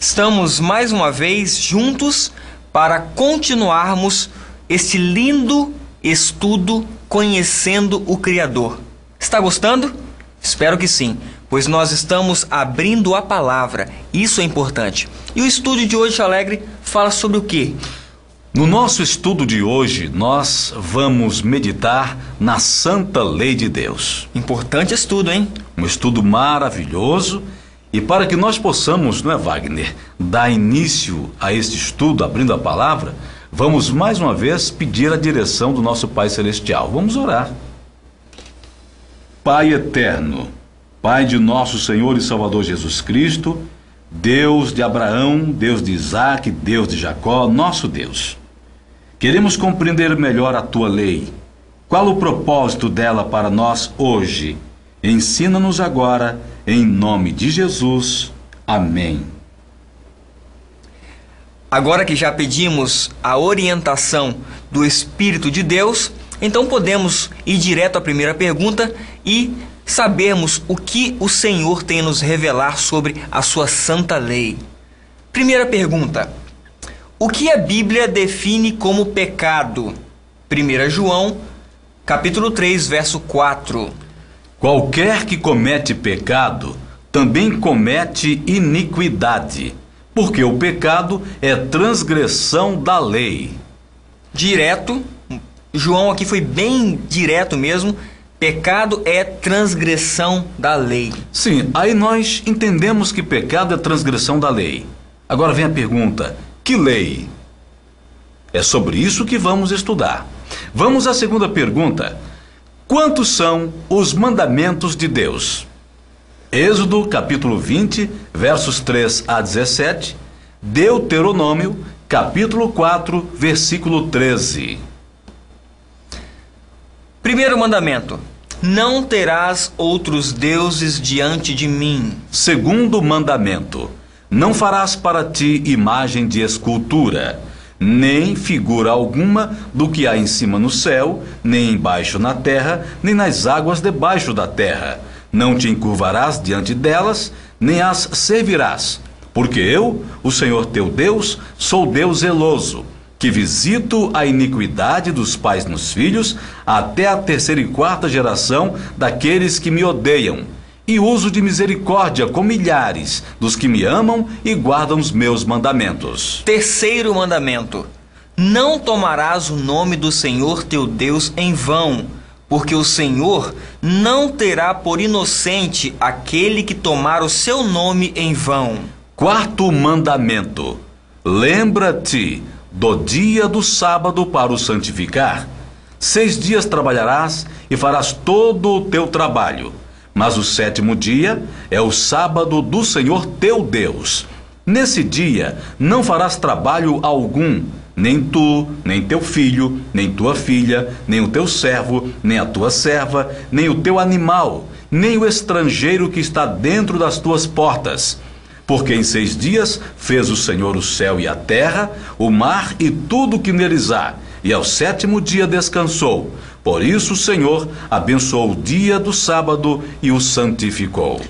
Estamos mais uma vez juntos para continuarmos este lindo estudo conhecendo o Criador. Está gostando? Espero que sim, pois nós estamos abrindo a palavra. Isso é importante. E o estudo de hoje, Alegre, fala sobre o quê? No nosso estudo de hoje, nós vamos meditar na Santa Lei de Deus. Importante estudo, hein? Um estudo maravilhoso. E para que nós possamos, não é, Wagner, dar início a este estudo, abrindo a palavra, vamos mais uma vez pedir a direção do nosso Pai Celestial. Vamos orar. Pai eterno, Pai de nosso Senhor e Salvador Jesus Cristo, Deus de Abraão, Deus de Isaac, Deus de Jacó, nosso Deus. Queremos compreender melhor a Tua lei. Qual o propósito dela para nós hoje? Ensina-nos agora, em nome de Jesus. Amém. Agora que já pedimos a orientação do Espírito de Deus, então podemos ir direto à primeira pergunta e sabermos o que o Senhor tem a nos revelar sobre a sua santa lei. Primeira pergunta: o que a Bíblia define como pecado? 1 João, capítulo 3, verso 4. Qualquer que comete pecado, também comete iniquidade, porque o pecado é transgressão da lei. Direto, João aqui foi bem direto mesmo. Pecado é transgressão da lei. Sim, aí nós entendemos que pecado é transgressão da lei. Agora vem a pergunta: que lei? É sobre isso que vamos estudar. Vamos à segunda pergunta. Quantos são os mandamentos de Deus? Êxodo, capítulo 20, versos 3 a 17. Deuteronômio, capítulo 4, versículo 13. Primeiro mandamento: não terás outros deuses diante de mim. Segundo mandamento: não farás para ti imagem de escultura, nem figura alguma do que há em cima no céu, nem embaixo na terra, nem nas águas debaixo da terra. Não te encurvarás diante delas, nem as servirás, porque eu, o Senhor teu Deus, sou Deus zeloso, que visito a iniquidade dos pais nos filhos, até a terceira e quarta geração daqueles que me odeiam, e uso de misericórdia com milhares dos que me amam e guardam os meus mandamentos. Terceiro mandamento: não tomarás o nome do Senhor teu Deus em vão, porque o Senhor não terá por inocente aquele que tomar o seu nome em vão. Quarto mandamento: lembra-te do dia do sábado para o santificar. 6 dias trabalharás e farás todo o teu trabalho. Mas o sétimo dia é o sábado do Senhor teu Deus. Nesse dia não farás trabalho algum, nem tu, nem teu filho, nem tua filha, nem o teu servo, nem a tua serva, nem o teu animal, nem o estrangeiro que está dentro das tuas portas. Porque em 6 dias fez o Senhor o céu e a terra, o mar e tudo que neles há, e ao sétimo dia descansou. Por isso o Senhor abençoou o dia do sábado e o santificou.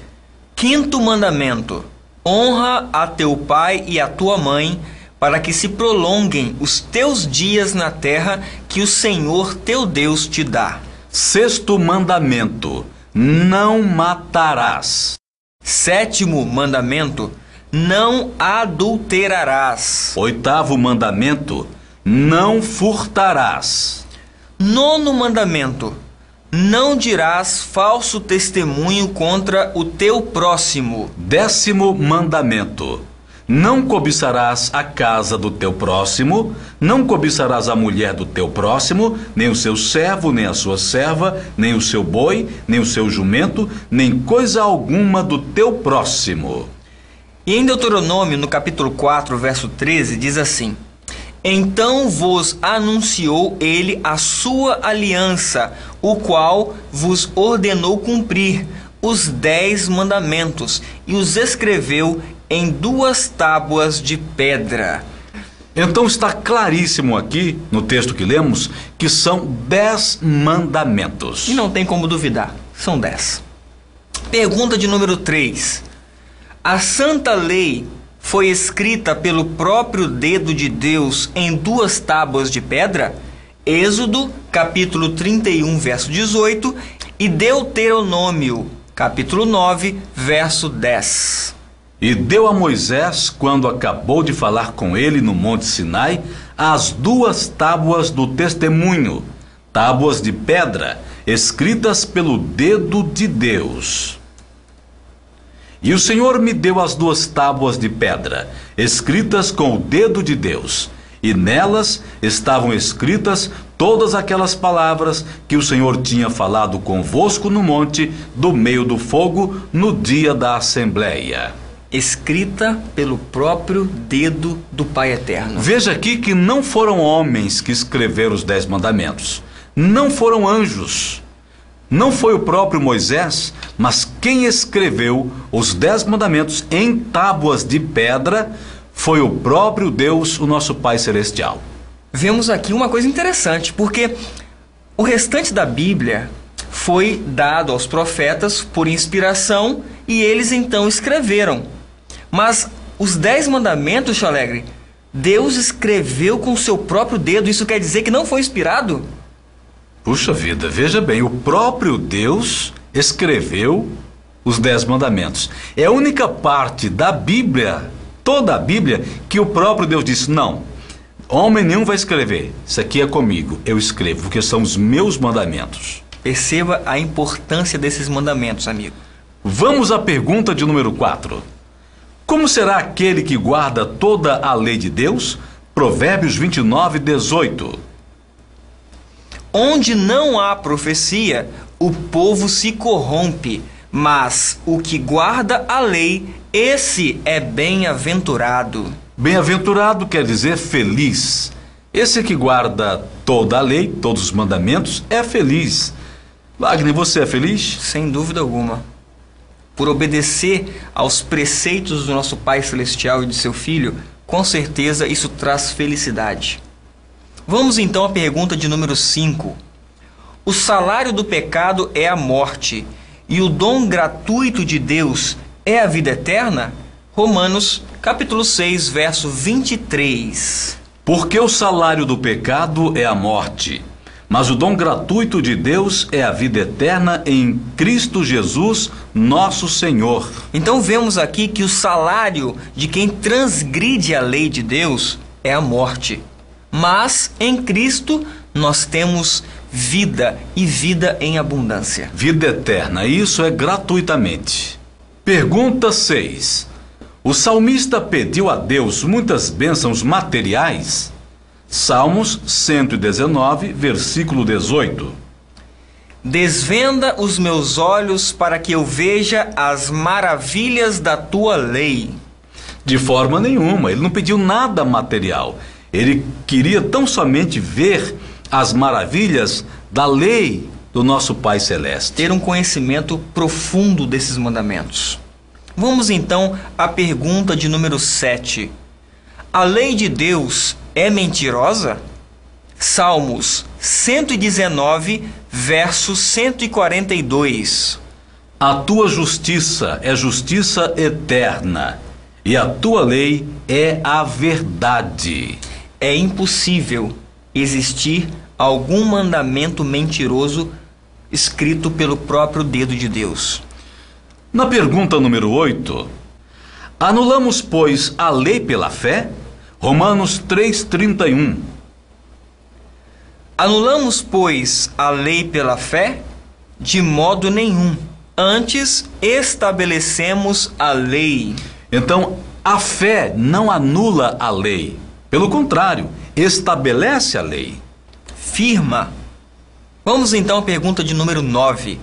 Quinto mandamento: honra a teu pai e a tua mãe, para que se prolonguem os teus dias na terra que o Senhor teu Deus te dá. Sexto mandamento: não matarás. Sétimo mandamento: não adulterarás. Oitavo mandamento: não furtarás. Nono mandamento: não dirás falso testemunho contra o teu próximo. 10º mandamento: não cobiçarás a casa do teu próximo, não cobiçarás a mulher do teu próximo, nem o seu servo, nem a sua serva, nem o seu boi, nem o seu jumento, nem coisa alguma do teu próximo. E em Deuteronômio, no capítulo 4, verso 13, diz assim: então vos anunciou ele a sua aliança, o qual vos ordenou cumprir os 10 mandamentos, e os escreveu em 2 tábuas de pedra. Então está claríssimo aqui, no texto que lemos, que são 10 mandamentos. E não tem como duvidar, são 10. Pergunta de número 3. A santa lei foi escrita pelo próprio dedo de Deus em 2 tábuas de pedra? Êxodo, capítulo 31, verso 18, e Deuteronômio, capítulo 9, verso 10. E deu a Moisés, quando acabou de falar com ele no Monte Sinai, as 2 tábuas do testemunho, tábuas de pedra, escritas pelo dedo de Deus. E o Senhor me deu as 2 tábuas de pedra, escritas com o dedo de Deus, e nelas estavam escritas todas aquelas palavras que o Senhor tinha falado convosco no monte, do meio do fogo, no dia da assembleia. Escrita pelo próprio dedo do Pai Eterno. Veja aqui que não foram homens que escreveram os 10 mandamentos. Não foram anjos. Não foi o próprio Moisés, mas quem escreveu os 10 mandamentos em tábuas de pedra foi o próprio Deus, o nosso Pai Celestial. Vemos aqui uma coisa interessante, porque o restante da Bíblia foi dado aos profetas por inspiração e eles então escreveram. Mas os 10 mandamentos, Tio Alegre, Deus escreveu com o seu próprio dedo. Isso quer dizer que não foi inspirado? Puxa vida, veja bem, o próprio Deus escreveu os 10 mandamentos. É a única parte da Bíblia, toda a Bíblia, que o próprio Deus disse, não, homem nenhum vai escrever, isso aqui é comigo, eu escrevo, porque são os meus mandamentos. Perceba a importância desses mandamentos, amigo. Vamos à pergunta de número 4. Como será aquele que guarda toda a lei de Deus? Provérbios 29, 18. Onde não há profecia, o povo se corrompe, mas o que guarda a lei, esse é bem-aventurado. Bem-aventurado quer dizer feliz. Esse que guarda toda a lei, todos os mandamentos, é feliz. Wagner, você é feliz? Sem dúvida alguma. Por obedecer aos preceitos do nosso Pai Celestial e de seu Filho, com certeza isso traz felicidade. Vamos então à pergunta de número 5. O salário do pecado é a morte, e o dom gratuito de Deus é a vida eterna? Romanos, capítulo 6, verso 23. Porque o salário do pecado é a morte, mas o dom gratuito de Deus é a vida eterna em Cristo Jesus, nosso Senhor. Então vemos aqui que o salário de quem transgride a lei de Deus é a morte. Mas em Cristo nós temos vida e vida em abundância. Vida eterna, isso é gratuitamente. Pergunta 6. O salmista pediu a Deus muitas bênçãos materiais? Salmos 119, versículo 18. Desvenda os meus olhos para que eu veja as maravilhas da tua lei. De forma nenhuma, ele não pediu nada material. Ele queria tão somente ver as maravilhas da lei do nosso Pai Celeste. Ter um conhecimento profundo desses mandamentos. Vamos então à pergunta de número 7. A lei de Deus é mentirosa? Salmos 119, verso 142. A tua justiça é justiça eterna, e a tua lei é a verdade. É impossível existir algum mandamento mentiroso escrito pelo próprio dedo de Deus. Na pergunta número 8, anulamos, pois, a lei pela fé? Romanos 3:31. Anulamos, pois, a lei pela fé? De modo nenhum. Antes estabelecemos a lei. Então, a fé não anula a lei. Pelo contrário, estabelece a lei. Firma. Vamos então à pergunta de número 9.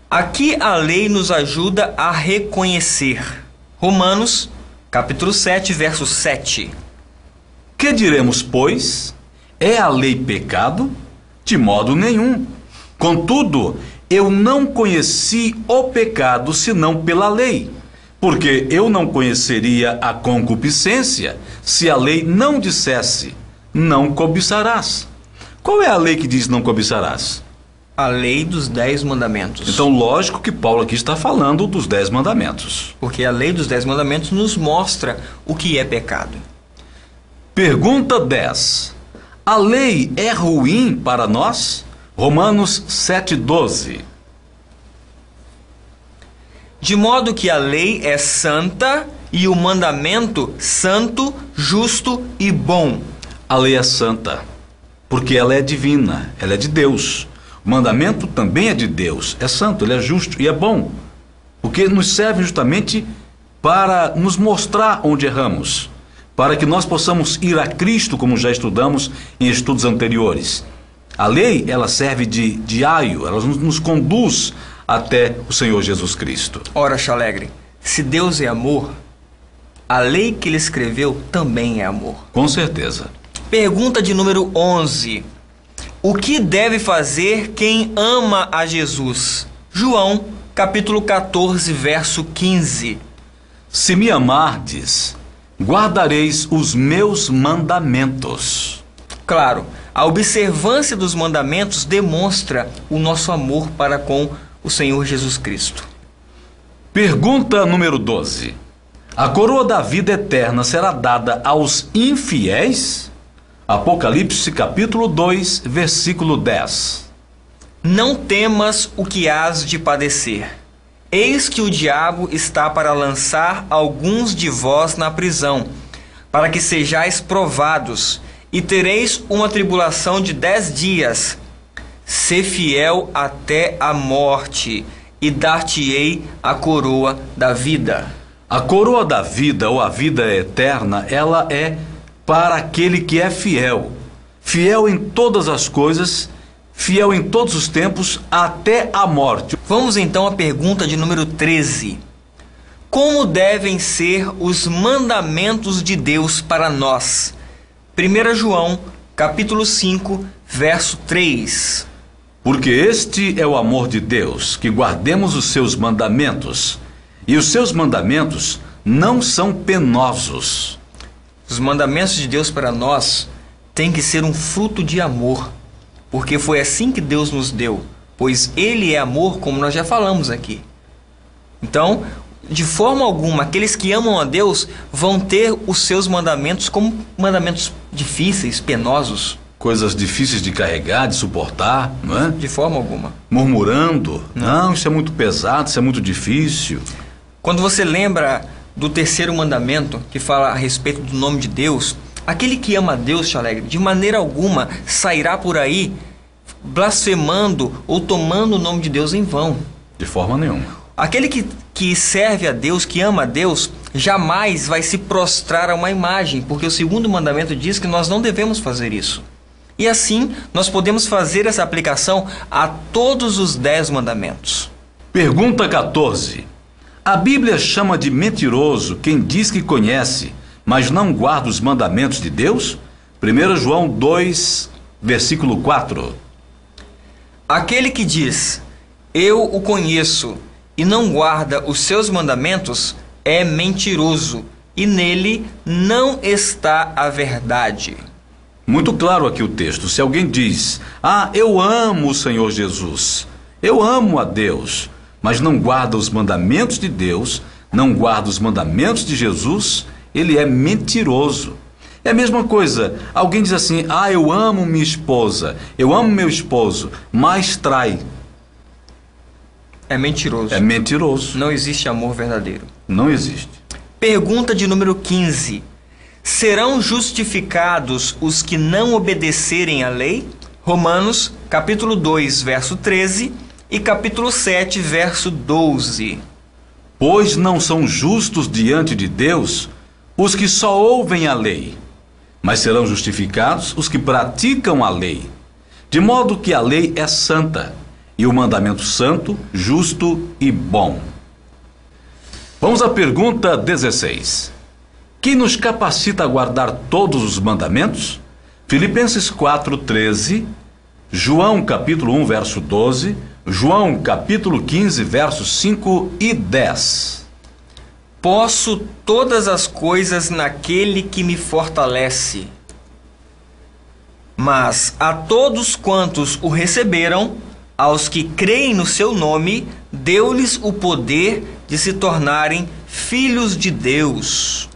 Aqui a lei nos ajuda a reconhecer. Romanos, capítulo 7, verso 7. Que diremos, pois? É a lei pecado? De modo nenhum. Contudo, eu não conheci o pecado senão pela lei, porque eu não conheceria a concupiscência se a lei não dissesse, não cobiçarás. Qual é a lei que diz não cobiçarás? A lei dos 10 mandamentos. Então, lógico que Paulo aqui está falando dos 10 mandamentos. Porque a lei dos 10 mandamentos nos mostra o que é pecado. Pergunta 10. A lei é ruim para nós? Romanos 7,12. De modo que a lei é santa e o mandamento santo, justo e bom. A lei é santa, porque ela é divina, ela é de Deus. O mandamento também é de Deus, é santo, ele é justo e é bom, porque nos serve justamente para nos mostrar onde erramos, para que nós possamos ir a Cristo, como já estudamos em estudos anteriores. A lei, ela serve de aio, ela nos conduz até o Senhor Jesus Cristo. Ora, Chalegre, se Deus é amor, a lei que ele escreveu também é amor. Com certeza. Pergunta de número 11. O que deve fazer quem ama a Jesus? João, capítulo 14, verso 15. Se me amardes, guardareis os meus mandamentos. Claro, a observância dos mandamentos demonstra o nosso amor para com o Senhor Jesus Cristo. Pergunta número 12. A coroa da vida eterna será dada aos infiéis? Apocalipse capítulo 2, versículo 10. Não temas o que hás de padecer. Eis que o diabo está para lançar alguns de vós na prisão, para que sejais provados, e tereis uma tribulação de 10 dias. Sê fiel até a morte, e dar-te-ei a coroa da vida. A coroa da vida, ou a vida eterna, ela é para aquele que é fiel. Fiel em todas as coisas, fiel em todos os tempos, até a morte. Vamos então à pergunta de número 13. Como devem ser os mandamentos de Deus para nós? 1 João, capítulo 5, verso 3. Porque este é o amor de Deus, que guardemos os seus mandamentos. E os seus mandamentos não são penosos. Os mandamentos de Deus para nós têm que ser um fruto de amor, porque foi assim que Deus nos deu, pois Ele é amor, como nós já falamos aqui. Então, de forma alguma, aqueles que amam a Deus vão ter os seus mandamentos como mandamentos difíceis, penosos. Coisas difíceis de carregar, de suportar, não é? De forma alguma. Murmurando, não, isso é muito pesado, isso é muito difícil. Quando você lembra do terceiro mandamento, que fala a respeito do nome de Deus, aquele que ama a Deus, Chalegre, de maneira alguma sairá por aí blasfemando ou tomando o nome de Deus em vão. De forma nenhuma. Aquele que serve a Deus, que ama a Deus, jamais vai se prostrar a uma imagem, porque o segundo mandamento diz que nós não devemos fazer isso. E assim, nós podemos fazer essa aplicação a todos os 10 mandamentos. Pergunta 14. A Bíblia chama de mentiroso quem diz que conhece, mas não guarda os mandamentos de Deus? 1 João 2, versículo 4. Aquele que diz, eu o conheço, e não guarda os seus mandamentos, é mentiroso, e nele não está a verdade. Muito claro aqui o texto. Se alguém diz, eu amo o Senhor Jesus, eu amo a Deus, mas não guarda os mandamentos de Deus, não guarda os mandamentos de Jesus, ele é mentiroso. É a mesma coisa, alguém diz assim, eu amo minha esposa, eu amo meu esposo, mas trai. É mentiroso. É mentiroso. Não existe amor verdadeiro. Não existe. Pergunta de número 15. Serão justificados os que não obedecerem à lei? Romanos, capítulo 2, verso 13 e capítulo 7, verso 12. Pois não são justos diante de Deus os que só ouvem a lei, mas serão justificados os que praticam a lei. De modo que a lei é santa, e o mandamento santo, justo e bom. Vamos à pergunta 16. Quem nos capacita a guardar todos os mandamentos? Filipenses 4:13, João capítulo 1, verso 12, João capítulo 15, versos 5 e 10. Posso todas as coisas naquele que me fortalece. Mas a todos quantos o receberam, Aos que creem no seu nome, deu-lhes o poder de se tornarem filhos de Deus.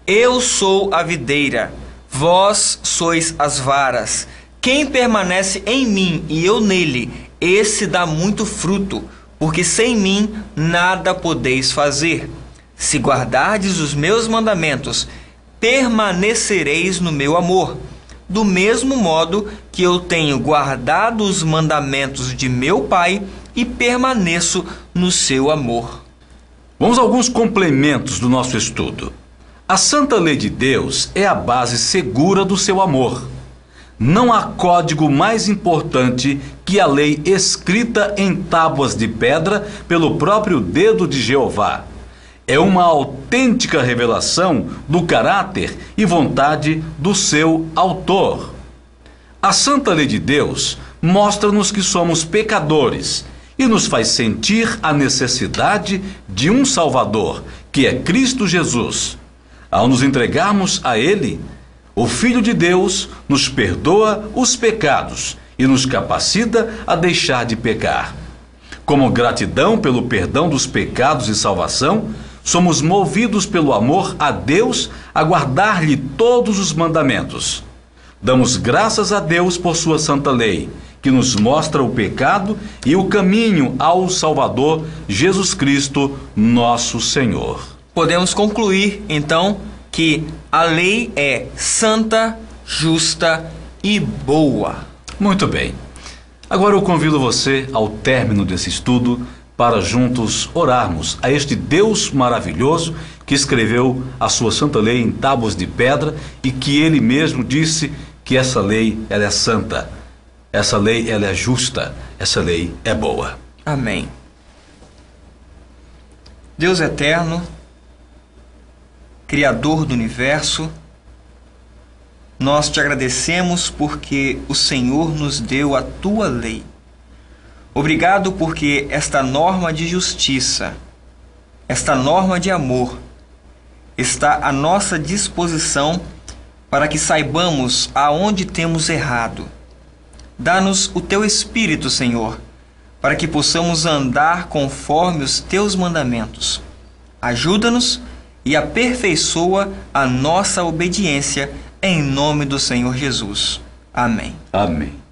Eu sou a videira, vós sois as varas. Quem permanece em mim e eu nele, esse dá muito fruto, porque sem mim nada podeis fazer. Se guardardes os meus mandamentos, permanecereis no meu amor, do mesmo modo que eu tenho guardado os mandamentos de meu Pai e permaneço no seu amor. Vamos a alguns complementos do nosso estudo. A Santa Lei de Deus é a base segura do seu amor. Não há código mais importante que a lei escrita em tábuas de pedra pelo próprio dedo de Jeová. É uma autêntica revelação do caráter e vontade do seu autor. A Santa Lei de Deus mostra-nos que somos pecadores e nos faz sentir a necessidade de um Salvador, que é Cristo Jesus. Ao nos entregarmos a Ele, o Filho de Deus nos perdoa os pecados e nos capacita a deixar de pecar. Como gratidão pelo perdão dos pecados e salvação, somos movidos pelo amor a Deus a guardar-lhe todos os mandamentos. Damos graças a Deus por sua santa lei, que nos mostra o pecado e o caminho ao Salvador Jesus Cristo, nosso Senhor. Podemos concluir, então, que a lei é santa, justa e boa. Muito bem. Agora eu convido você, ao término desse estudo, para juntos orarmos a este Deus maravilhoso que escreveu a sua santa lei em tábuas de pedra e que ele mesmo disse que essa lei ela é santa, essa lei ela é justa, essa lei é boa. Amém. Deus eterno, Criador do universo, nós te agradecemos porque o Senhor nos deu a tua lei. Obrigado porque esta norma de justiça, esta norma de amor, está à nossa disposição para que saibamos aonde temos errado. Dá-nos o teu Espírito, Senhor, para que possamos andar conforme os teus mandamentos. Ajuda-nos e aperfeiçoa a nossa obediência, em nome do Senhor Jesus. Amém. Amém.